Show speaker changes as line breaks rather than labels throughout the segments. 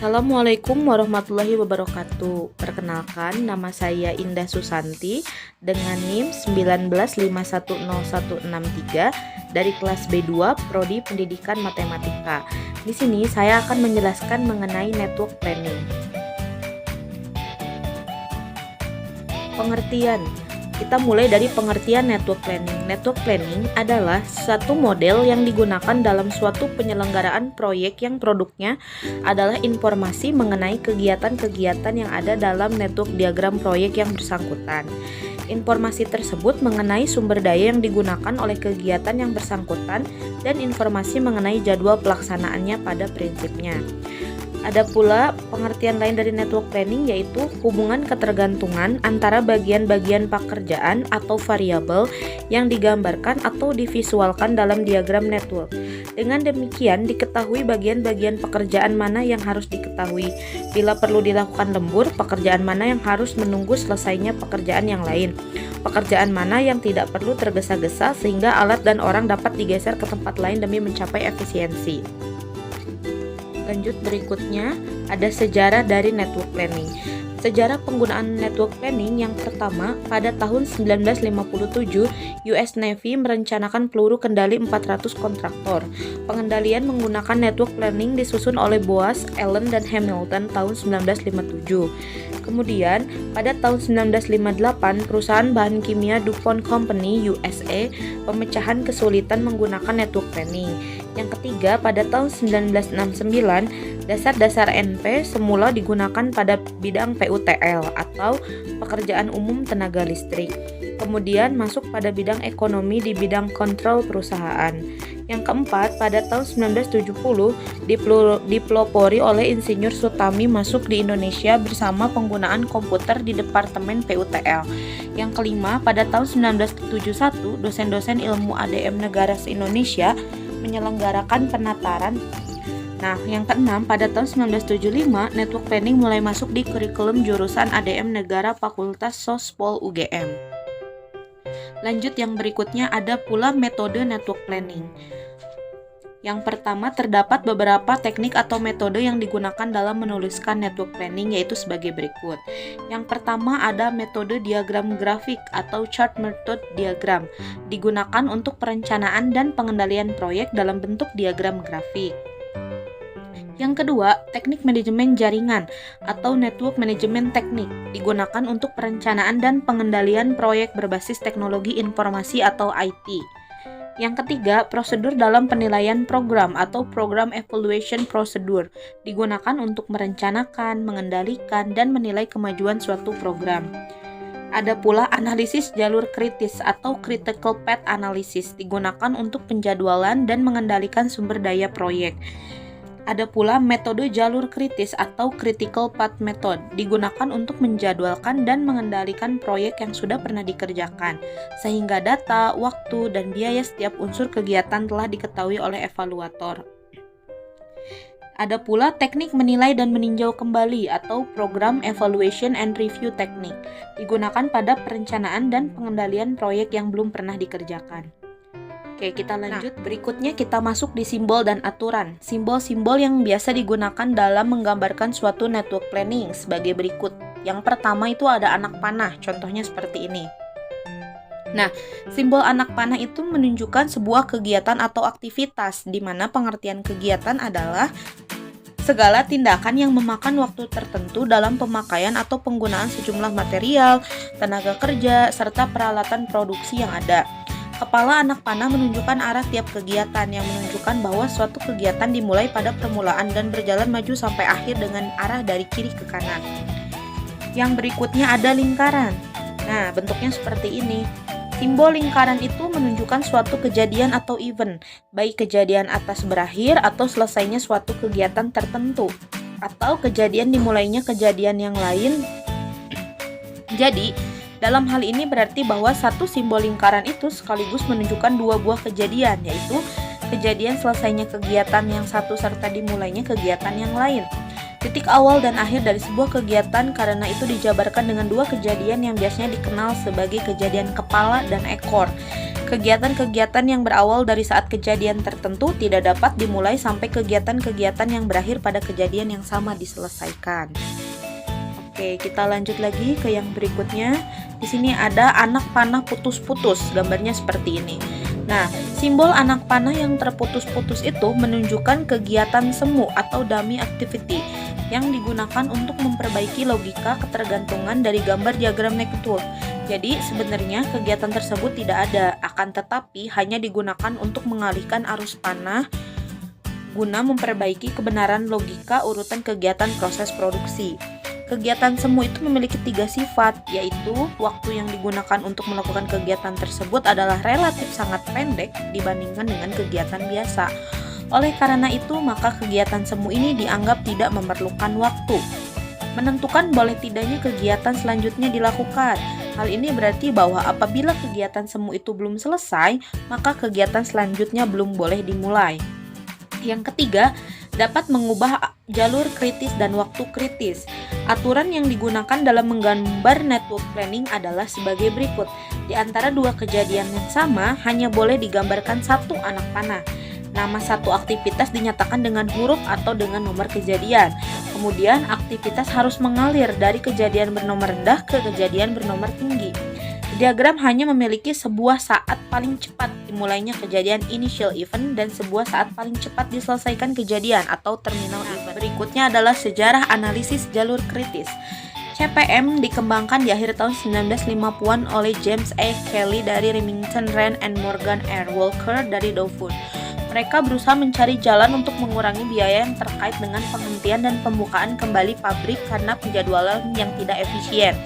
Assalamualaikum warahmatullahi wabarakatuh. Perkenalkan, nama saya Indah Susanti dengan NIM 195100163 dari kelas B2 Prodi Pendidikan Matematika. Di sini saya akan menjelaskan mengenai network planning. Pengertian. Kita mulai dari pengertian network planning. Network planning adalah satu model yang digunakan dalam suatu penyelenggaraan proyek yang produknya adalah informasi mengenai kegiatan-kegiatan yang ada dalam network diagram proyek yang bersangkutan. Informasi tersebut mengenai sumber daya yang digunakan oleh kegiatan yang bersangkutan dan informasi mengenai jadwal pelaksanaannya pada prinsipnya. Ada pula pengertian lain dari network planning, yaitu hubungan ketergantungan antara bagian-bagian pekerjaan atau variabel yang digambarkan atau divisualkan dalam diagram network. Dengan demikian, diketahui bagian-bagian pekerjaan mana yang harus diketahui. Bila perlu dilakukan lembur, pekerjaan mana yang harus menunggu selesainya pekerjaan yang lain. Pekerjaan mana yang tidak perlu tergesa-gesa sehingga alat dan orang dapat digeser ke tempat lain demi mencapai efisiensi. Lanjut, berikutnya ada sejarah dari network planning. Sejarah penggunaan network planning yang pertama, pada tahun 1957, US Navy merencanakan peluru kendali 400 kontraktor. Pengendalian menggunakan network planning disusun oleh Boas, Allen, dan Hamilton tahun 1957. Kemudian, pada tahun 1958, perusahaan bahan kimia DuPont Company USA pemecahan kesulitan menggunakan network planning. Yang ketiga, pada tahun 1969, dasar-dasar NP semula digunakan pada bidang PUTL atau pekerjaan umum tenaga listrik. Kemudian masuk pada bidang ekonomi di bidang kontrol perusahaan. Yang keempat, pada tahun 1970 dipelopori oleh Insinyur Sutami masuk di Indonesia bersama penggunaan komputer di Departemen PUTL. Yang kelima, pada tahun 1971 dosen-dosen ilmu ADM negara se-Indonesia menyelenggarakan penataran. Nah, yang keenam, pada tahun 1975 network planning mulai masuk di kurikulum jurusan ADM negara Fakultas Sospol UGM. Lanjut, yang berikutnya ada pula metode network planning. Yang pertama, terdapat beberapa teknik atau metode yang digunakan dalam menuliskan network planning, yaitu sebagai berikut. Yang pertama ada metode diagram grafik atau chart method diagram, digunakan untuk perencanaan dan pengendalian proyek dalam bentuk diagram grafik. Yang kedua, teknik manajemen jaringan atau network management teknik, digunakan untuk perencanaan dan pengendalian proyek berbasis teknologi informasi atau IT. Yang ketiga, prosedur dalam penilaian program atau program evaluation procedure, digunakan untuk merencanakan, mengendalikan, dan menilai kemajuan suatu program. Ada pula analisis jalur kritis atau critical path analysis, digunakan untuk penjadwalan dan mengendalikan sumber daya proyek. Ada pula metode jalur kritis atau critical path method, digunakan untuk menjadwalkan dan mengendalikan proyek yang sudah pernah dikerjakan, sehingga data, waktu, dan biaya setiap unsur kegiatan telah diketahui oleh evaluator. Ada pula teknik menilai dan meninjau kembali atau program evaluation and review technique, digunakan pada perencanaan dan pengendalian proyek yang belum pernah dikerjakan. Oke, kita lanjut. Berikutnya kita masuk di simbol dan aturan. Simbol-simbol yang biasa digunakan dalam menggambarkan suatu network planning sebagai berikut. Yang pertama itu ada anak panah, contohnya seperti ini. Nah, simbol anak panah itu menunjukkan sebuah kegiatan atau aktivitas, di mana pengertian kegiatan adalah segala tindakan yang memakan waktu tertentu dalam pemakaian atau penggunaan sejumlah material, tenaga kerja, serta peralatan produksi yang ada. Kepala anak panah menunjukkan arah tiap kegiatan, yang menunjukkan bahwa suatu kegiatan dimulai pada permulaan dan berjalan maju sampai akhir dengan arah dari kiri ke kanan. Yang berikutnya ada lingkaran. Nah, bentuknya seperti ini. Simbol lingkaran itu menunjukkan suatu kejadian atau event, baik kejadian atas berakhir atau selesainya suatu kegiatan tertentu, atau kejadian dimulainya kejadian yang lain. Jadi, dalam hal ini berarti bahwa satu simbol lingkaran itu sekaligus menunjukkan dua buah kejadian, yaitu kejadian selesainya kegiatan yang satu serta dimulainya kegiatan yang lain. Titik awal dan akhir dari sebuah kegiatan karena itu dijabarkan dengan dua kejadian yang biasanya dikenal sebagai kejadian kepala dan ekor. Kegiatan-kegiatan yang berawal dari saat kejadian tertentu tidak dapat dimulai sampai kegiatan-kegiatan yang berakhir pada kejadian yang sama diselesaikan. Oke, kita lanjut lagi ke yang berikutnya. Di sini ada anak panah putus-putus, gambarnya seperti ini. Nah, simbol anak panah yang terputus-putus itu menunjukkan kegiatan semu atau dummy activity yang digunakan untuk memperbaiki logika ketergantungan dari gambar diagram Nektul. Jadi sebenarnya kegiatan tersebut tidak ada, akan tetapi hanya digunakan untuk mengalihkan arus panah guna memperbaiki kebenaran logika urutan kegiatan proses produksi. Kegiatan semu itu memiliki 3 sifat, yaitu waktu yang digunakan untuk melakukan kegiatan tersebut adalah relatif sangat pendek dibandingkan dengan kegiatan biasa. Oleh karena itu, maka kegiatan semu ini dianggap tidak memerlukan waktu. Menentukan boleh tidaknya kegiatan selanjutnya dilakukan. Hal ini berarti bahwa apabila kegiatan semu itu belum selesai, maka kegiatan selanjutnya belum boleh dimulai. Yang ketiga, dapat mengubah jalur kritis dan waktu kritis. Aturan yang digunakan dalam menggambar network planning adalah sebagai berikut. Di antara dua kejadian yang sama, hanya boleh digambarkan satu anak panah. Nama satu aktivitas dinyatakan dengan huruf atau dengan nomor kejadian. Kemudian, aktivitas harus mengalir dari kejadian bernomor rendah ke kejadian bernomor tinggi. Diagram hanya memiliki sebuah saat paling cepat dimulainya kejadian initial event dan sebuah saat paling cepat diselesaikan kejadian atau terminal event. Berikutnya adalah sejarah analisis jalur kritis. CPM dikembangkan di akhir tahun 1950-an oleh James A. Kelly dari Remington Rand and Morgan R. Walker dari Dauphin. Mereka berusaha mencari jalan untuk mengurangi biaya yang terkait dengan penghentian dan pembukaan kembali pabrik karena penjadwalan yang tidak efisien.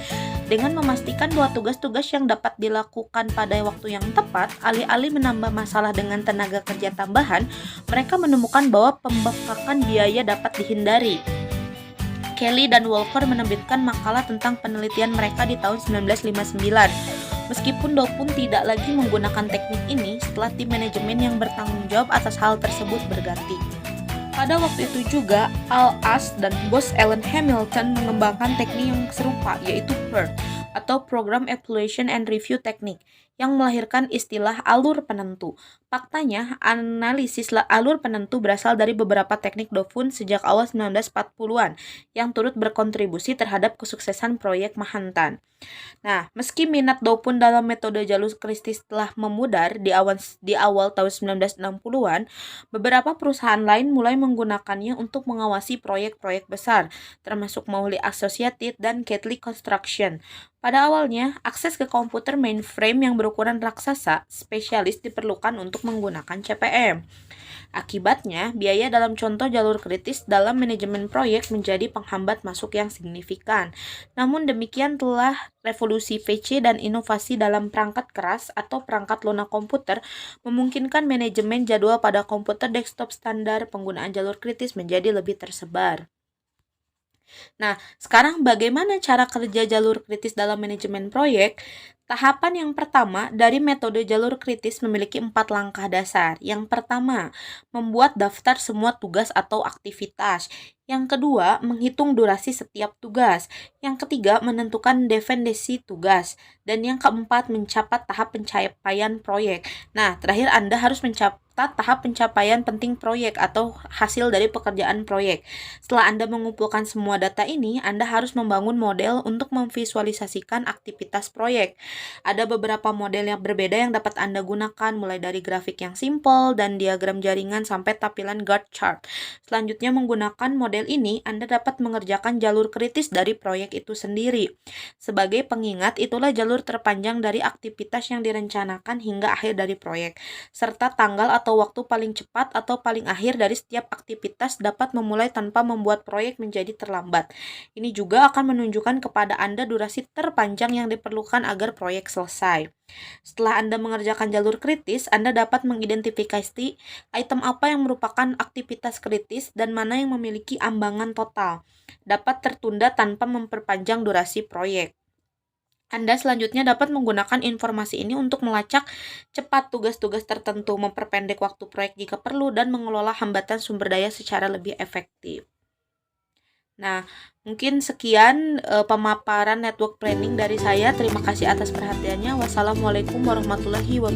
Dengan memastikan bahwa tugas-tugas yang dapat dilakukan pada waktu yang tepat, alih-alih menambah masalah dengan tenaga kerja tambahan, mereka menemukan bahwa pembengkakan biaya dapat dihindari. Kelly dan Walker menerbitkan makalah tentang penelitian mereka di tahun 1959. Meskipun Dauphin tidak lagi menggunakan teknik ini setelah tim manajemen yang bertanggung jawab atas hal tersebut berganti. Pada waktu itu juga, Al Ash dan bos Alan Hamilton mengembangkan teknik yang serupa, yaitu PERT, atau Program Evaluation and Review Technique, yang melahirkan istilah alur penentu. Faktanya, analisis alur penentu berasal dari beberapa teknik Dauphin sejak awal 1940-an, yang turut berkontribusi terhadap kesuksesan proyek Manhattan. Nah, meski minat Dauphin dalam metode jalur kritis telah memudar di awal tahun 1960-an, beberapa perusahaan lain mulai menggunakannya untuk mengawasi proyek-proyek besar, termasuk Maury Associates dan Catley Construction. Pada awalnya, akses ke komputer mainframe yang berukuran raksasa spesialis diperlukan untuk menggunakan CPM. Akibatnya, biaya dalam contoh jalur kritis dalam manajemen proyek menjadi penghambat masuk yang signifikan. Namun demikian telah revolusi VC dan inovasi dalam perangkat keras atau perangkat lunak komputer memungkinkan manajemen jadwal pada komputer desktop standar penggunaan jalur kritis menjadi lebih tersebar. Nah, sekarang bagaimana cara kerja jalur kritis dalam manajemen proyek? Tahapan yang pertama dari metode jalur kritis memiliki 4 langkah dasar. Yang pertama, membuat daftar semua tugas atau aktivitas. Yang kedua, menghitung durasi setiap tugas. Yang ketiga, menentukan definisi tugas. Dan yang keempat, mencatat tahap pencapaian proyek. Nah, terakhir Anda harus mencatat tahap pencapaian penting proyek atau hasil dari pekerjaan proyek. Setelah Anda mengumpulkan semua data ini, Anda harus membangun model untuk memvisualisasikan aktivitas proyek. Ada beberapa model yang berbeda yang dapat Anda gunakan, mulai dari grafik yang simple dan diagram jaringan sampai tampilan Gantt chart. Selanjutnya, menggunakan model ini, Anda dapat mengerjakan jalur kritis dari proyek itu sendiri. Sebagai pengingat, itulah jalur terpanjang dari aktivitas yang direncanakan hingga akhir dari proyek, serta tanggal atau waktu paling cepat atau paling akhir dari setiap aktivitas dapat memulai tanpa membuat proyek menjadi terlambat. Ini juga akan menunjukkan kepada Anda durasi terpanjang yang diperlukan agar proyek selesai. Setelah Anda mengerjakan jalur kritis, Anda dapat mengidentifikasi item apa yang merupakan aktivitas kritis dan mana yang memiliki ambangan total, dapat tertunda tanpa memperpanjang durasi proyek. Anda selanjutnya dapat menggunakan informasi ini untuk melacak cepat tugas-tugas tertentu, memperpendek waktu proyek jika perlu, dan mengelola hambatan sumber daya secara lebih efektif. Nah, mungkin sekian pemaparan network planning dari saya. Terima kasih atas perhatiannya. Wassalamualaikum warahmatullahi wabarakatuh.